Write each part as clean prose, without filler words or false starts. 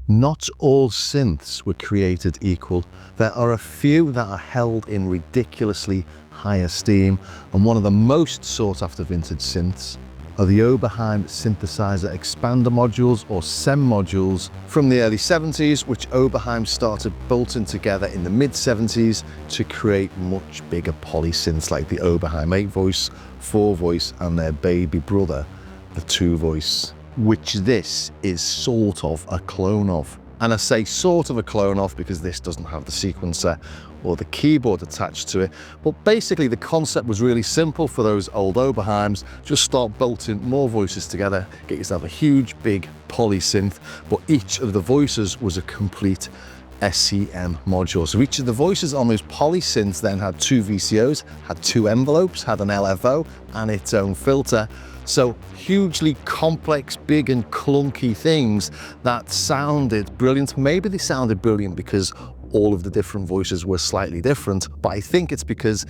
Not all synths were created equal. There are a few that are held in ridiculously high esteem, and one of the most sought after vintage synths are the Oberheim synthesizer expander modules, or SEM modules, from the early 70s, which Oberheim started bolting together in the mid-70s to create much bigger polysynths like the Oberheim 8-voice, 4-voice, and their baby brother, the 2-voice, which this is sort of a clone of. And I say sort of a clone of because this doesn't have the sequencer or the keyboard attached to it. But basically the concept was really simple for those old Oberheims. Just start bolting more voices together, get yourself a huge big poly synth, but each of the voices was a complete SEM module. So each of the voices on those poly synths then had 2 VCOs, had 2 envelopes, had an LFO and its own filter. So hugely complex, big and clunky things that sounded brilliant. Maybe they sounded brilliant because all of the different voices were slightly different, but I think it's because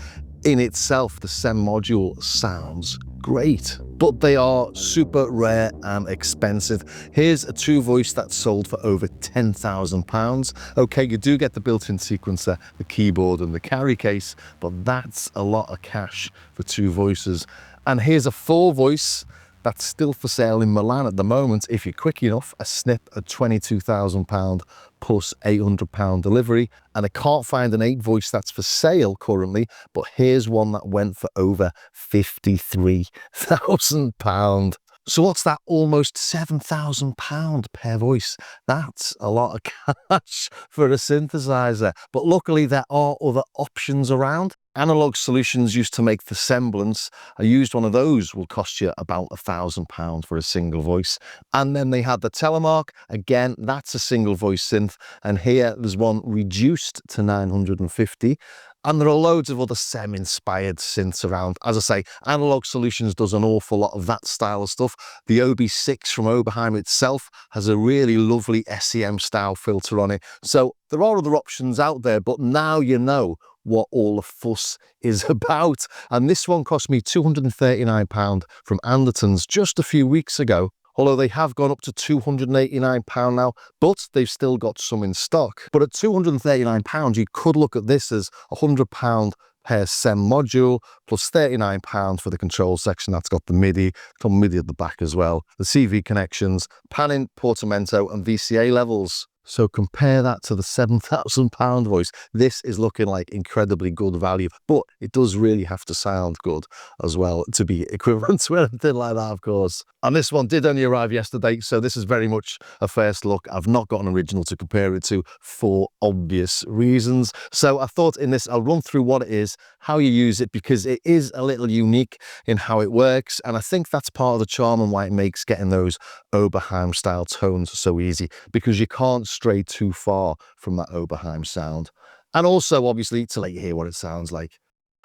in itself the SEM module sounds great. But they are super rare and expensive. Here's a 2-voice that's sold for over £10,000. Okay, you do get the built-in sequencer, the keyboard and the carry case, but that's a lot of cash for 2 voices. And here's a 4-voice that's still for sale in Milan at the moment, if you're quick enough, a snip at £22,000 plus £800 delivery. And I can't find an 8-voice that's for sale currently, but here's one that went for over £53,000. So what's that? Almost £7,000 per voice. That's a lot of cash for a synthesizer. But luckily there are other options around. Analog Solutions used to make the Semblance. A used one of those will cost you about £1,000 for a single voice. And then they had the Telemark. Again, that's a single voice synth. And here there's one reduced to 950. And there are loads of other SEM-inspired synths around. As I say, Analog Solutions does an awful lot of that style of stuff. The OB6 from Oberheim itself has a really lovely SEM style filter on it. So there are other options out there, but now you know what all the fuss is about. And this one cost me £239 from Anderton's just a few weeks ago. Although they have gone up to £289 now, but they've still got some in stock. But at £239, you could look at this as £100 per SEM module, plus £39 for the control section. That's got the MIDI, got MIDI at the back as well, the CV connections, panning, portamento, and VCA levels. So compare that to the £7,000 voice. This is looking like incredibly good value, but it does really have to sound good as well to be equivalent to anything like that, of course. And this one did only arrive yesterday, so this is very much a first look. I've not got an original to compare it to for obvious reasons. So I thought in this, I'll run through what it is, how you use it, because it is a little unique in how it works. And I think that's part of the charm and why it makes getting those Oberheim style tones so easy, because you can't stray too far from that Oberheim sound. And also, obviously, to let you hear what it sounds like.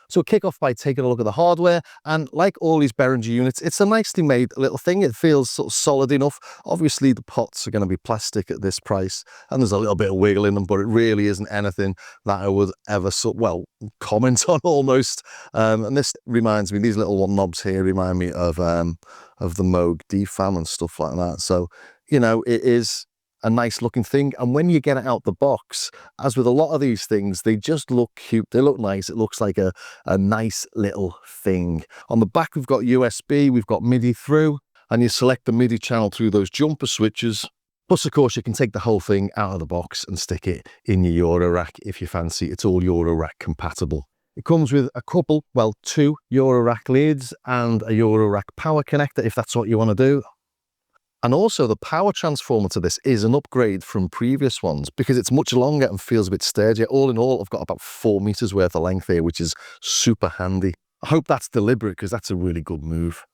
So kick off by taking a look at the hardware, and like all these Behringer units, it's a nicely made little thing. It feels sort of solid enough. Obviously the pots are going to be plastic at this price, and there's a little bit of wiggle in them, but it really isn't anything that I would ever comment on almost. And this reminds me, these little knobs here remind me of the Moog DFAM and stuff like that. So, you know, it is a nice looking thing, and when you get it out the box, as with a lot of these things, they just look cute, they look nice. It looks like a nice little thing. On the back we've got USB, we've got MIDI through, and you select the MIDI channel through those jumper switches. Plus of course you can take the whole thing out of the box and stick it in your Eurorack if you fancy. It's all Eurorack compatible. It comes with a couple, well, 2 Eurorack leads and a Eurorack power connector if that's what you want to do. And also the power transformer to this is an upgrade from previous ones because it's much longer and feels a bit sturdier. All in all, I've got about 4 meters worth of length here, which is super handy. I hope that's deliberate because that's a really good move.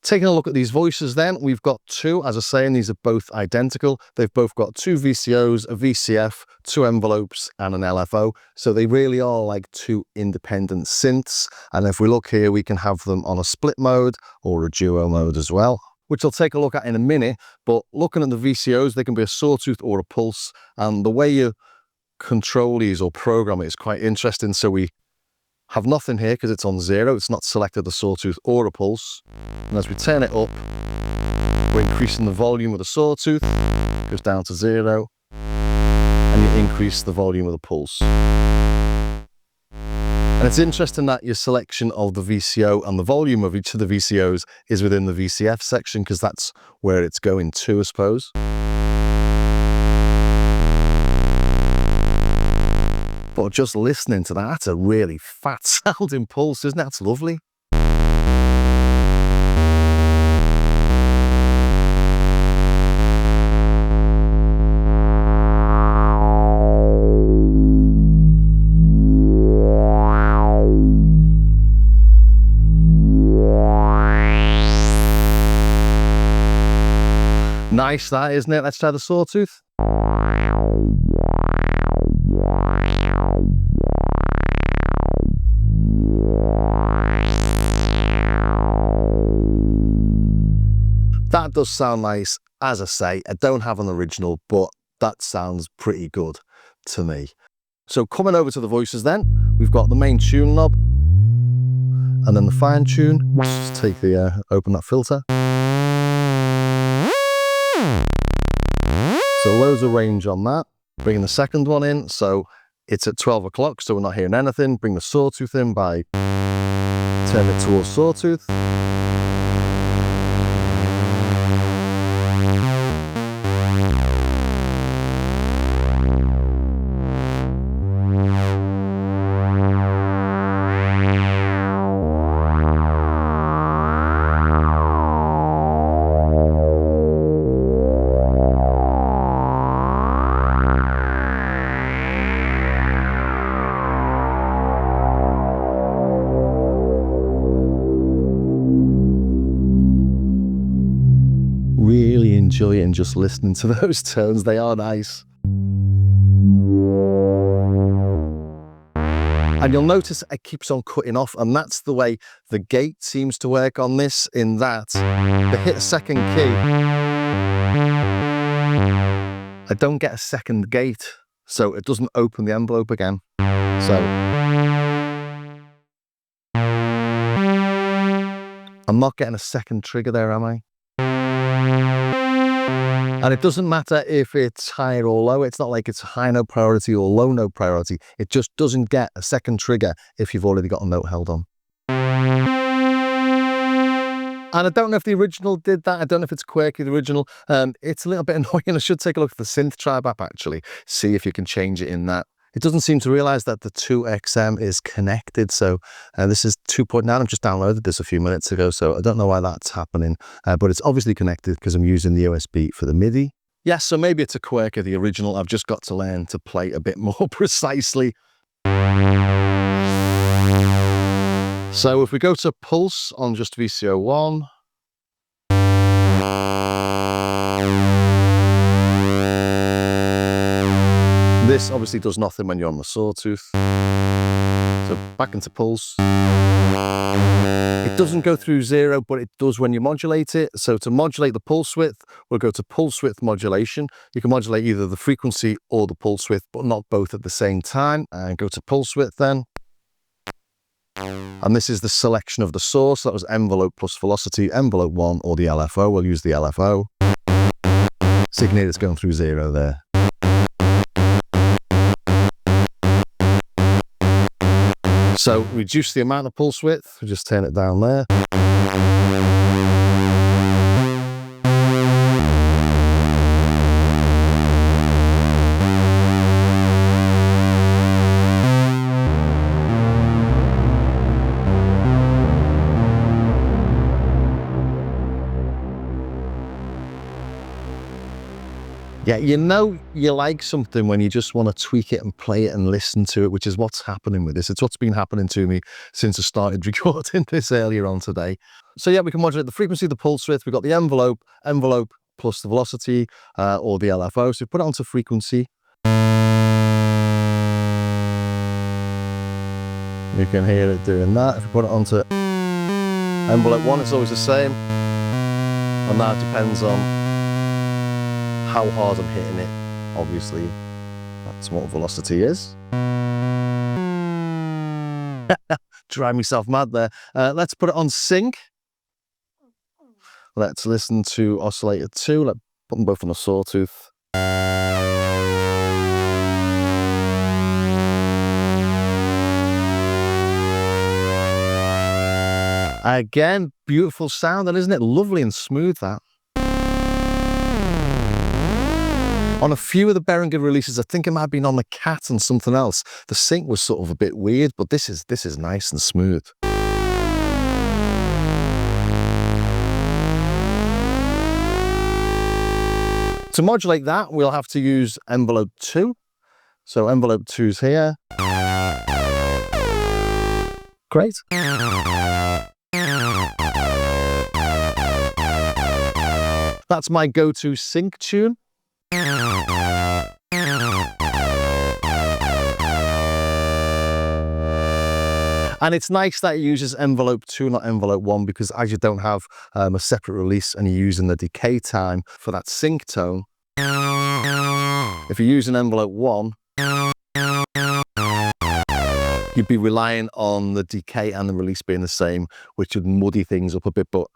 Taking a look at these voices then, we've got two, as I say, and these are both identical. They've both got two VCOs, a VCF, two envelopes, and an LFO. So they really are like two independent synths. And if we look here, we can have them on a split mode or a duo mode as well, which I'll take a look at in a minute. But looking at the VCOs, they can be a sawtooth or a pulse. And the way you control these or program it is quite interesting. So we have nothing here because it's on 0. It's not selected a sawtooth or a pulse. And as we turn it up, we're increasing the volume of the sawtooth. It goes down to 0. And you increase the volume of the pulse. And it's interesting that your selection of the VCO and the volume of each of the VCOs is within the VCF section, because that's where it's going to, I suppose. But just listening to that, that's a really fat sounding pulse, isn't it? That's lovely. Nice that, isn't it? Let's try the sawtooth. That does sound nice. As I say, I don't have an original, but that sounds pretty good to me. So coming over to the voices then, we've got the main tune knob and then the fine tune. Let's just take the, open that filter. So loads of range on that. Bringing the second one in, so it's at 12 o'clock, so we're not hearing anything. Bring the sawtooth in by turn it towards sawtooth. Really enjoying just listening to those tones. They are nice. And you'll notice it keeps on cutting off, and that's the way the gate seems to work on this, in that they hit a second key, I don't get a second gate, so it doesn't open the envelope again. So I'm not getting a second trigger there, am I? And it doesn't matter if it's higher or low. It's not like it's high note priority or low note priority. It just doesn't get a second trigger if you've already got a note held on. And I don't know if the original did that. I don't know if it's quirky, the original. It's a little bit annoying. I should take a look at the Synth Tribe app, actually. See if you can change it in that. It doesn't seem to realize that the 2XM is connected. So this is 2.9. I've just downloaded this a few minutes ago, so I don't know why that's happening. But it's obviously connected because I'm using the USB for the MIDI. Yes, so maybe it's a quirk of the original. I've just got to learn to play a bit more precisely. So if we go to Pulse on just VCO 1. This obviously does nothing when you're on the sawtooth. So back into Pulse. It doesn't go through 0, but it does when you modulate it. So to modulate the pulse width, we'll go to pulse width modulation. You can modulate either the frequency or the pulse width, but not both at the same time. And go to pulse width then. And this is the selection of the source. That was envelope plus velocity, envelope 1 or the LFO. We'll use the LFO. So you can hear it's going through 0 there. So reduce the amount of pulse width, we'll just turn it down there. Yeah, you know you like something when you just want to tweak it and play it and listen to it, which is what's happening with this. It's what's been happening to me since I started recording this earlier on today. So yeah, we can modulate the frequency, the pulse width. We've got the envelope plus the velocity, or the LFO. So we put it onto frequency. You can hear it doing that. If we put it onto envelope 1, it's always the same. And that depends on how hard I'm hitting it. Obviously, that's what velocity is. Drive myself mad there. Let's put it on sync. Let's listen to oscillator 2. Let's put them both on a sawtooth. Again, beautiful sound, and isn't it lovely and smooth that? On a few of the Behringer releases, I think it might have been on the Cat and something else, the sync was sort of a bit weird, but this is nice and smooth. To modulate that, we'll have to use envelope 2. So envelope 2's here. Great. That's my go-to sync tune. And it's nice that it uses envelope 2, not envelope 1, because as you don't have a separate release and you're using the decay time for that sync tone, if you're using envelope 1, you'd be relying on the decay and the release being the same, which would muddy things up a bit, but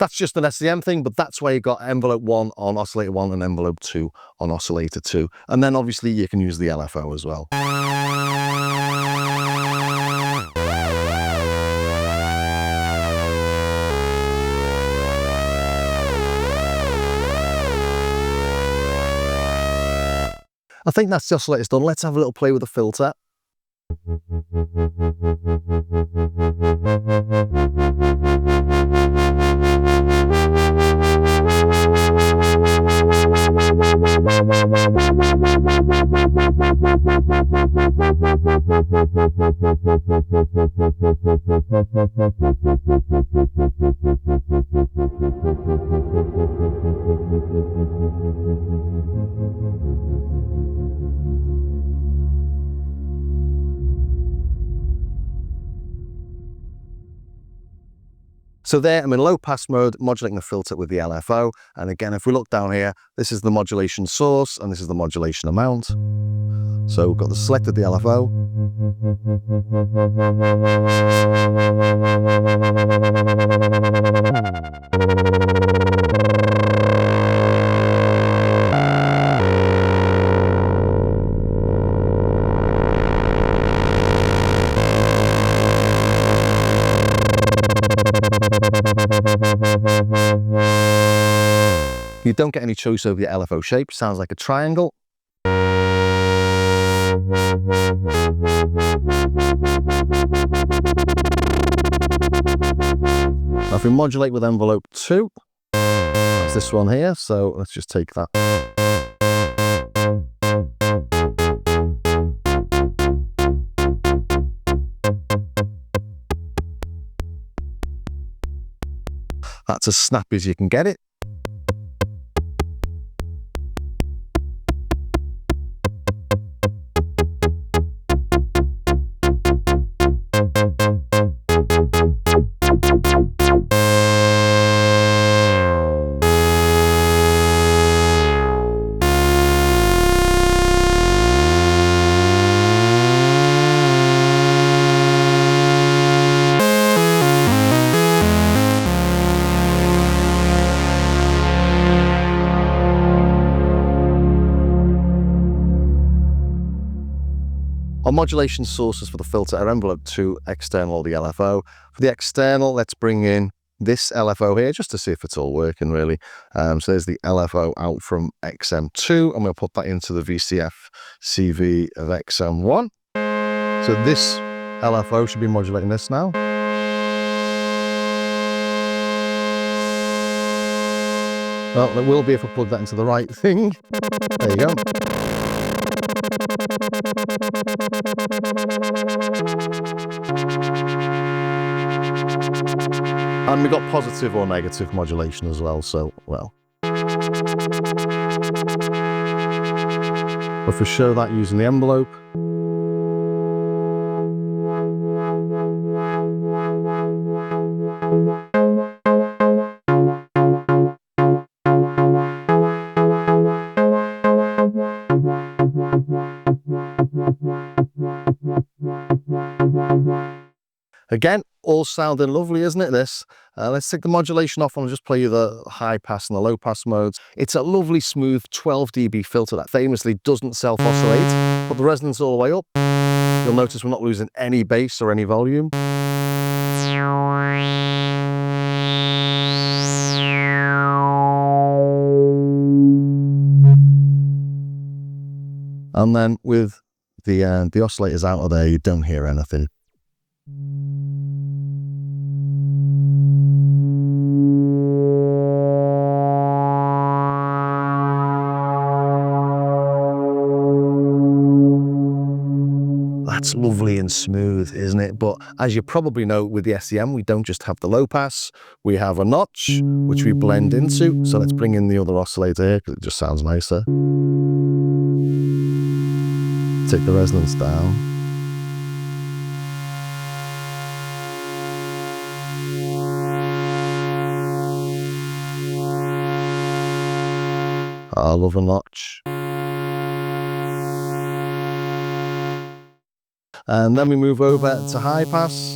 that's just an SCM thing, but that's why you got envelope 1 on oscillator 1 and envelope 2 on oscillator 2. And then obviously you can use the LFO as well. I think that's the oscillator's done. Let's have a little play with the filter. So there, I'm in low pass mode, modulating the filter with the LFO. And again, if we look down here, this is the modulation source and this is the modulation amount. So we've got selected the LFO. You don't get any choice over the LFO shape, sounds like a triangle. Now if we modulate with envelope 2, that's this one here, so let's just take that. That's as snappy as you can get it. Our modulation sources for the filter are envelope 2, external, the LFO. For the external, let's bring in this LFO here just to see if it's all working really. So there's the LFO out from XM2 and we'll put that into the VCF CV of XM1. So this LFO should be modulating this now. And Well, there will be if I plug that into the right thing. There you go. And we got positive or negative modulation as well, so, well. If we show that using the envelope, again, all sounding lovely, isn't it, this? Let's take the modulation off and I'll just play you the high pass and the low pass modes. It's a lovely, smooth 12 dB filter that famously doesn't self-oscillate. Put the resonance all the way up. You'll notice we're not losing any bass or any volume. And then with the oscillators out of there, you don't hear anything. That's lovely and smooth, isn't it? But as you probably know, with the SEM, we don't just have the low pass, we have a notch, which we blend into. So let's bring in the other oscillator here, because it just sounds nicer. Take the resonance down. I love a notch. And then we move over to high pass.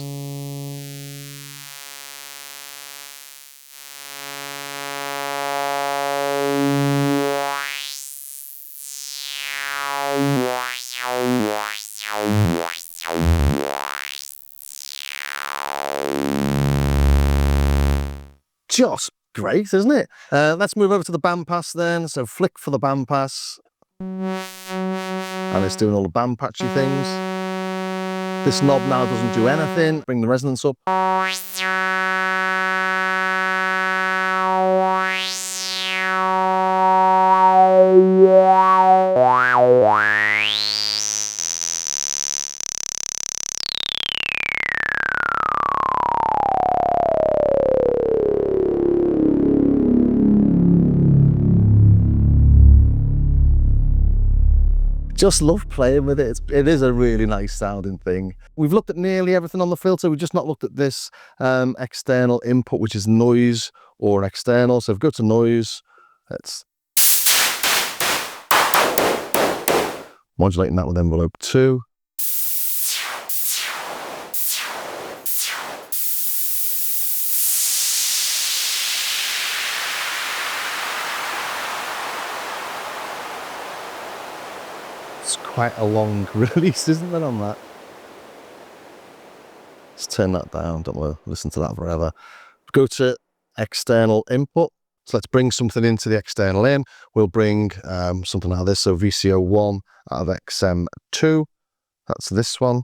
Just great, isn't it? Let's move over to the band pass then. So flick for the band pass. And it's doing all the band patchy things. This knob now doesn't do anything. Bring the resonance up. Just love playing with it. It is a really nice sounding thing. We've looked at nearly everything on the filter. We've just not looked at this external input, which is noise or external. So if we go to noise, let's modulating that with envelope 2. It's quite a long release, isn't there, on that? Let's turn that down. Don't want to listen to that forever. Go to external input. So let's bring something into the external in. We'll bring something out of this. So VCO1 out of XM2. That's this one.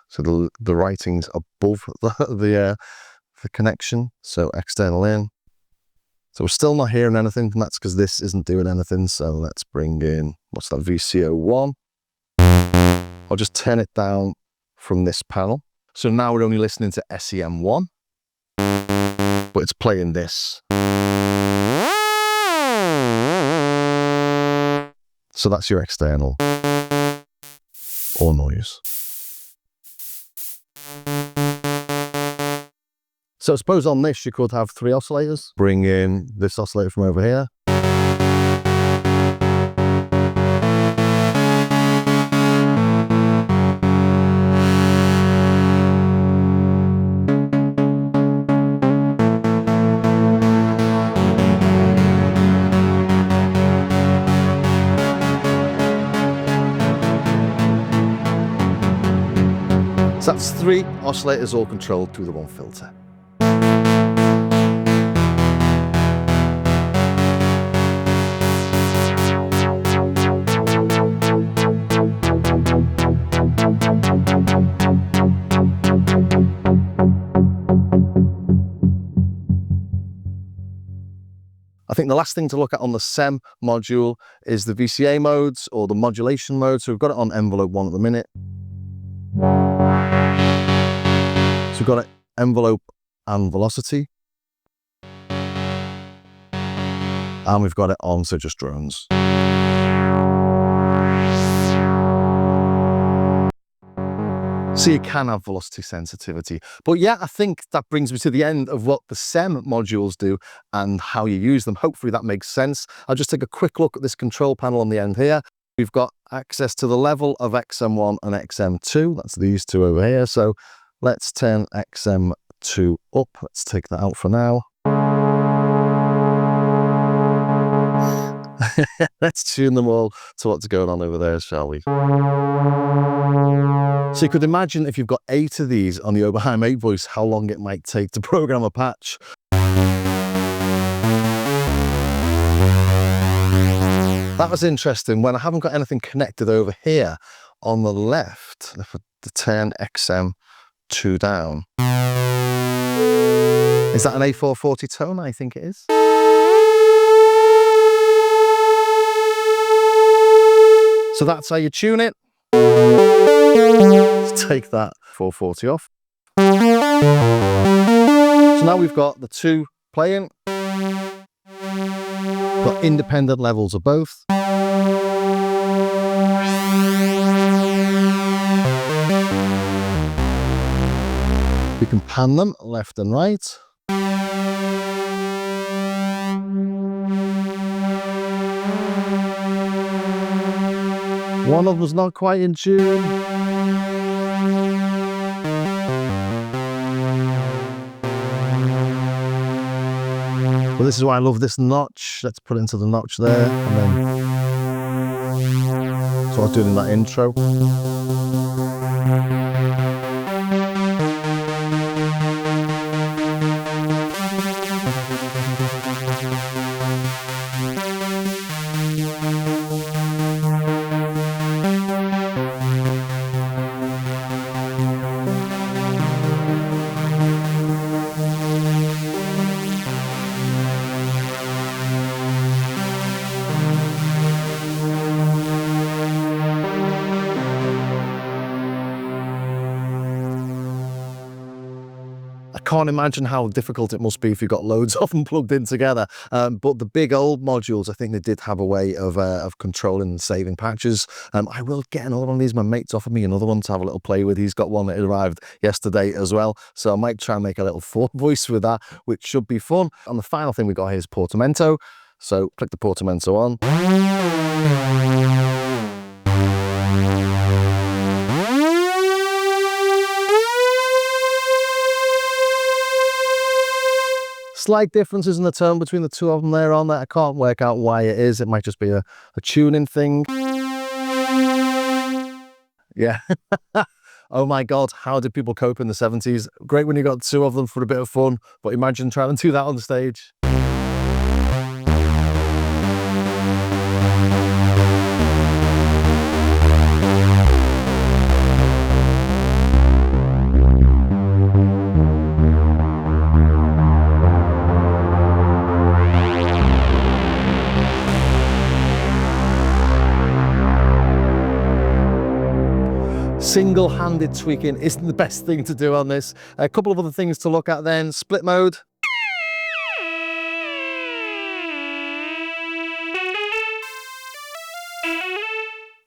So the writing's above the connection. So external in. So we're still not hearing anything, and that's because this isn't doing anything. So let's bring in, what's that, VCO1. I'll just turn it down from this panel. So now we're only listening to SEM1, but it's playing this. So that's your external or noise. So suppose on this you could have 3 oscillators. Bring in this oscillator from over here. So that's 3 oscillators all controlled through the one filter. I think the last thing to look at on the SEM module is the VCA modes or the modulation mode. So we've got it on envelope 1 at the minute. So we've got it envelope and velocity. And we've got it on, so just drones. So you can have velocity sensitivity. But yeah, I think that brings me to the end of what the SEM modules do and how you use them. Hopefully that makes sense. I'll just take a quick look at this control panel on the end here. We've got access to the level of XM1 and XM2. That's these two over here. So let's turn XM2 up. Let's take that out for now. Let's tune them all to what's going on over there, shall we? So you could imagine if you've got 8 of these on the Oberheim 8 voice, how long it might take to program a patch. That was interesting. When I haven't got anything connected over here on the left, if I turn XM2 down. Is that an A440 tone? I think it is. So that's how you tune it. Let's take that 440 off. So now we've got the two playing. Got independent levels of both. We can pan them left and right. One of them's not quite in tune. But this is why I love this notch. Let's put it into the notch there. And then, so I was doing in that intro. I can't imagine how difficult it must be if you've got loads of them plugged in together. But the big old modules, I think they did have a way of controlling and saving patches. I will get another one of these. My mate's offered me another one to have a little play with. He's got one that arrived yesterday as well. So I might try and make a little voice with that, which should be fun. And the final thing we got here is portamento. So click the portamento on. Slight differences in the tone between the two of them there on that. I can't work out why it is. It might just be a tuning thing. Yeah. Oh my God, how did people cope in the 70s? Great when you got two of them for a bit of fun, but imagine trying to do that on stage. Single-handed tweaking isn't the best thing to do on this. A couple of other things to look at then. Split mode.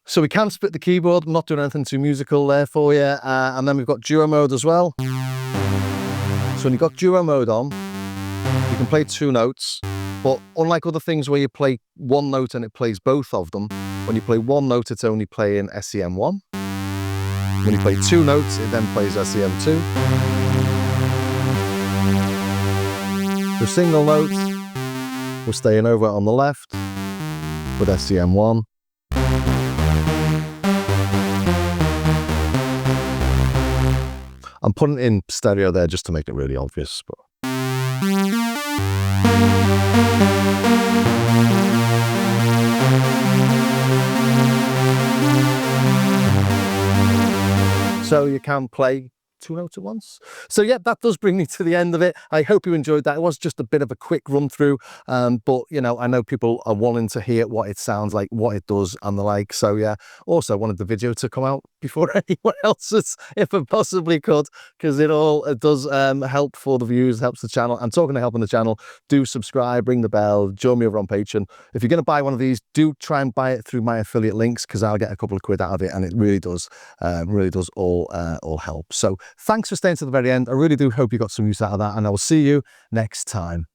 So we can split the keyboard. I'm not doing anything too musical there for you. And then we've got duo mode as well. So when you've got duo mode on, you can play two notes. But unlike other things where you play one note and it plays both of them, when you play one note, it's only playing SEM1. When you play two notes, it then plays SEM2. The single notes, we're staying over on the left with SEM1. I'm putting it in stereo there just to make it really obvious. But so you can play two notes at once. So yeah, that does bring me to the end of it. I hope you enjoyed that. It was just a bit of a quick run through, but you know, I know people are wanting to hear what it sounds like, what it does and the like. So yeah, also wanted the video to come out before anyone else's, if I possibly could, because it does help for the views, helps the channel. And talking to helping the channel, do subscribe, ring the bell, join me over on Patreon. If you're going to buy one of these, do try and buy it through my affiliate links, because I'll get a couple of quid out of it, and it really does all help. So thanks for staying to the very end. I really do hope you got some use out of that, and I will see you next time.